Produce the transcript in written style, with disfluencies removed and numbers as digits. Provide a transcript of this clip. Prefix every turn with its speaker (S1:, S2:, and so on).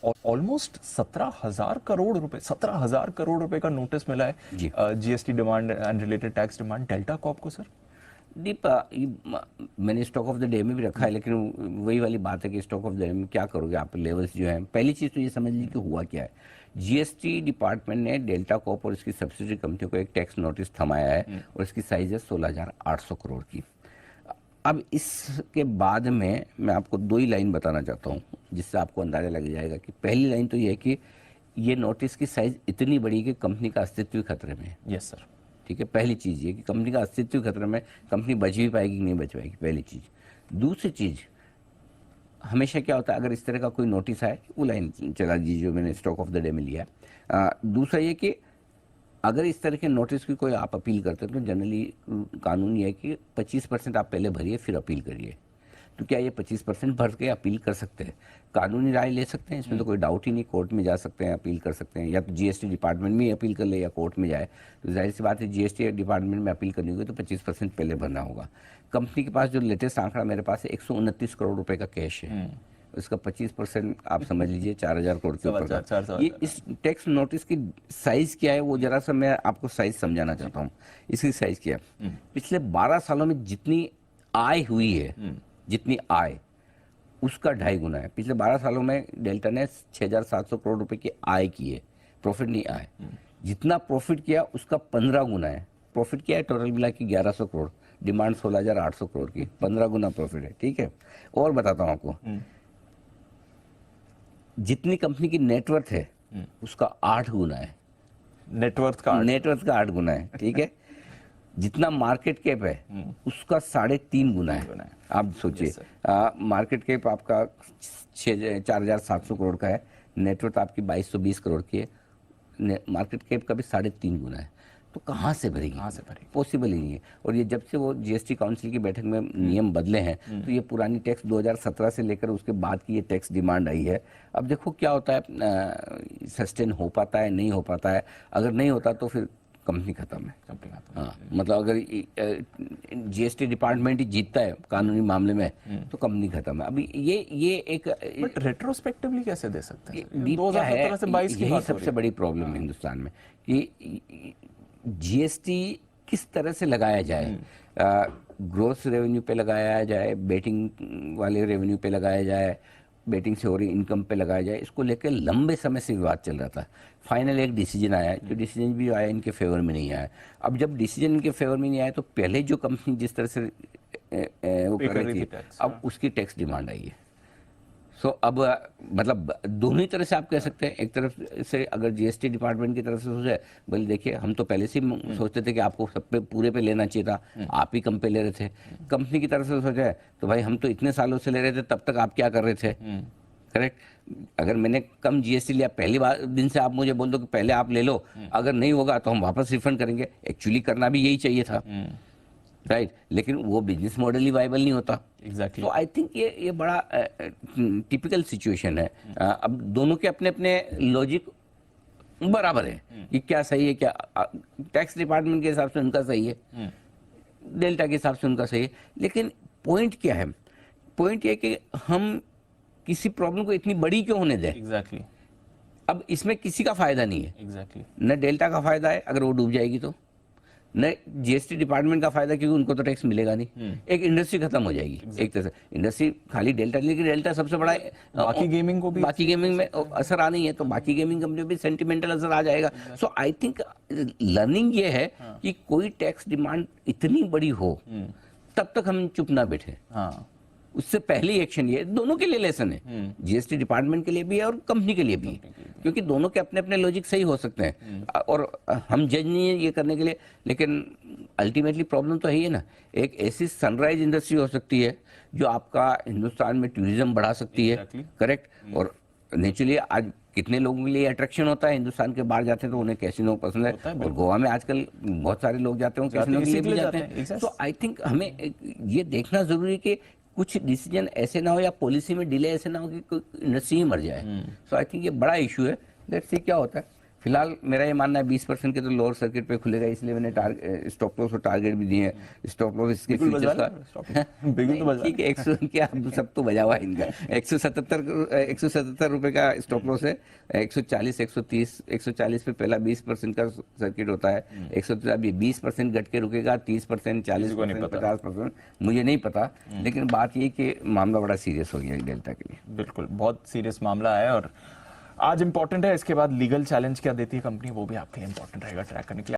S1: Almost 17,000 crore रुपए का notice मिला है
S2: जी।
S1: GST demand and related tax demand Delta Corp को सर।
S2: दीप, मैंने स्टॉक ऑफ द डे में भी रखा है, लेकिन वही वाली बात है कि स्टॉक ऑफ द डे में क्या करोगे आप, लेवल्स जो हैं। पहली चीज़ तो ये समझ लीजिए कि हुआ क्या है। जीएसटी डिपार्टमेंट ने डेल्टा कॉर्प और इसकी सब्सिडरी कंपनियों को एक टैक्स नोटिस थमाया है और इसकी साइज है 16,800 करोड़ की। अब इसके बाद में मैं आपको दो ही लाइन बताना चाहता हूँ जिससे आपको अंदाजा लग जाएगा कि पहली लाइन तो ये है कि ये नोटिस की साइज इतनी बड़ी कि कंपनी का अस्तित्व खतरे में है।
S1: Yes sir.
S2: ठीक है, पहली चीज़ ये कि कंपनी का अस्तित्व खतरे में, कंपनी बच भी पाएगी कि नहीं बच पाएगी, पहली चीज़। दूसरी चीज़, हमेशा क्या होता है अगर इस तरह का कोई नोटिस आए, वो लाइन चला दीजिए जो मैंने स्टॉक ऑफ द डे में लिया है। दूसरा ये कि अगर इस तरह के नोटिस की कोई आप अपील करते हैं तो जनरली कानून ये है कि 25% आप पहले भरिए फिर अपील करिए। तो क्या ये 25% भर के अपील कर सकते हैं, कानूनी राय ले सकते हैं, इसमें तो कोई डाउट ही नहीं। कोर्ट में जा सकते हैं, अपील कर सकते हैं, या तो जीएसटी डिपार्टमेंट में ही अपील कर ले या कोर्ट में जाए। तो जाहिर सी बात है जीएसटी डिपार्टमेंट में अपील करनी होगी तो 25% पहले भरना होगा। कंपनी के पास जो लेटेस्ट आंकड़ा मेरे पास है 129 करोड़ रुपए का कैश है, इसका 25% आप समझ लीजिए 4,000 करोड़ के ऊपर का। ये इस टैक्स नोटिस की साइज क्या है वो जरा सा मैं आपको साइज समझाना चाहता हूँ। इसकी साइज क्या है, पिछले 12 सालों में जितनी आय हुई है, जितनी आय, उसका 2.5 गुना है। पिछले 12 सालों में डेल्टा ने 6,700 करोड़ रुपए की आय की है, प्रॉफिट नहीं आए। जितना प्रॉफिट किया उसका 15 गुना है। प्रॉफिट किया है टोटल मिला के 1,100 करोड़, डिमांड 16,800 करोड़ की, 15 गुना प्रॉफिट है। ठीक है, और बताता हूँ आपको, जितनी कंपनी की नेटवर्थ है उसका 8 गुना है।
S1: नेटवर्थ का
S2: 8 गुना है। ठीक है, जितना मार्केट कैप है उसका 3.5 गुना है। आप सोचिए, मार्केट कैप आपका 4,700 करोड़ का है, नेटवर्थ आपकी 2,220 करोड़ की है, मार्केट कैप का भी 3.5 गुना है। तो कहाँ से भरेगी, पॉसिबल ही नहीं है। और ये जब से वो जीएसटी काउंसिल की बैठक में नियम बदले हैं तो ये पुरानी टैक्स 2017 से लेकर उसके बाद की ये टैक्स डिमांड आई है। अब देखो क्या होता है, सस्टेन हो पाता है नहीं हो पाता है। अगर नहीं होता तो फिर कंपनी खत्म है। हाँ, मतलब अगर जीएसटी डिपार्टमेंट ही जीतता है कानूनी मामले में तो कंपनी खत्म है। अभी ये एक
S1: बट रेट्रोस्पेक्टिवली कैसे दे सकते हैं?
S2: डीप क्या है, यही सबसे बड़ी प्रॉब्लम है हिंदुस्तान में कि जीएसटी किस तरह से लगाया जाए। ग्रोस रेवेन्यू पे लगाया जाए, बेटिंग वाले रेवेन्यू पे लगाया जाए, बेटिंग से हो रही इनकम पे लगाया जाए, इसको लेकर लंबे समय से विवाद चल रहा था। फाइनल एक डिसीजन आया, जो डिसीजन भी आया इनके फेवर में नहीं आया। अब जब डिसीजन इनके फेवर में नहीं आया तो पहले जो कंपनी जिस तरह से वो कर रही थी, अब उसकी टैक्स डिमांड आई है। सो अब मतलब दोनों ही तरह से आप कह सकते हैं। एक तरफ से अगर जीएसटी डिपार्टमेंट की तरफ से सोचे, बोले देखिए हम तो पहले से ही सोचते थे कि आपको सब पे पूरे पे लेना चाहिए था, आप ही कम पे ले रहे थे। कंपनी की तरफ से सोचा है तो भाई हम तो इतने सालों से ले रहे थे, तब तक आप क्या कर रहे थे। करेक्ट, अगर मैंने कम जीएसटी लिया पहली बार दिन से आप मुझे बोल दो कि पहले आप ले लो, अगर नहीं होगा तो हम वापस रिफंड करेंगे। एक्चुअली करना भी यही चाहिए था, राइट, लेकिन वो बिजनेस मॉडल ही वायबल नहीं होता।
S1: एग्जैक्टली।
S2: तो आई थिंक ये बड़ा टिपिकल सिचुएशन है। अब दोनों के अपने अपने लॉजिक बराबर है कि क्या सही है, क्या टैक्स डिपार्टमेंट के हिसाब से उनका सही है, डेल्टा के हिसाब से उनका सही है। लेकिन पॉइंट क्या है, पॉइंट ये कि हम किसी प्रॉब्लम को इतनी बड़ी क्यों होने दें।
S1: एग्जैक्टली।
S2: अब इसमें किसी का फायदा नहीं है।
S1: एग्जैक्टली।
S2: न डेल्टा का फायदा है अगर वो डूब जाएगी तो, न जीएसटी डिपार्टमेंट का फायदा क्योंकि उनको तो टैक्स मिलेगा नहीं। एक इंडस्ट्री खत्म हो जाएगी एक तरह से। इंडस्ट्री खाली डेल्टा, लेकिन डेल्टा सबसे बड़ा है,
S1: बाकी गेमिंग को भी,
S2: बाकी गेमिंग में असर आ नहीं है तो बाकी गेमिंग कंपनी भी सेंटिमेंटल असर आ जाएगा। सो आई थिंक लर्निंग ये है कि कोई टैक्स डिमांड इतनी बड़ी हो तब तक हम चुप ना बैठे। उससे पहले ही एक्शन, ये दोनों के लिए लेसन है, जीएसटी डिपार्टमेंट के लिए भी है और कंपनी के लिए भी है, क्योंकि दोनों के अपने अपने लॉजिक सही हो सकते हैं और हम जज नहीं है ये करने के लिए। लेकिन अल्टीमेटली प्रॉब्लम तो है ही ना, एक ऐसी सनराइज इंडस्ट्री हो सकती है जो आपका हिंदुस्तान में टूरिज्म बढ़ा सकती है। करेक्ट, और नेचुरली आज कितने लोगों के लिए अट्रैक्शन होता है, हिंदुस्तान के बाहर जाते हैं तो उन्हें कैसीनो पसंद है, और गोवा में आजकल बहुत सारे लोग जाते हैं कैसीनो के लिए भी जाते हैं। तो आई थिंक हमें ये देखना जरूरी है कि कुछ डिसीजन ऐसे ना हो या पॉलिसी में डिले ऐसे ना हो कि कोई इंडस्ट्री ही मर जाए। सो आई थिंक ये बड़ा इशू है, लेट्स सी क्या होता है। फिलहाल मेरा ये मानना है 20% के तो लोअर सर्किट पे खुलेगा, इसलिए मैंने स्टॉप लॉस और टारगेट भी दिए हैं। स्टॉप लॉस इसके
S1: बिल्कुल
S2: फ्यूचर्स
S1: बजवा
S2: का
S1: लो, बिल्कुल तो बजवा
S2: ठीक है, 100 क्या सब तो बजा हुआ है इनका। 177 रुपए का स्टॉप लॉस है। 140 130 140 पे पहला 20% का सर्किट होता है। 20% घट के रुकेगा, 30%
S1: किसी को नहीं
S2: 40%
S1: पता।
S2: 50% मुझे नहीं पता, लेकिन बात ये कि मामला बड़ा सीरियस हो गया डेल्टा के लिए।
S1: बिल्कुल बहुत सीरियस मामला है और आज इंपॉर्टेंट है। इसके बाद लीगल चैलेंज क्या देती है कंपनी, वो भी आपके लिए इंपॉर्टेंट रहेगा ट्रैक करने के लिए।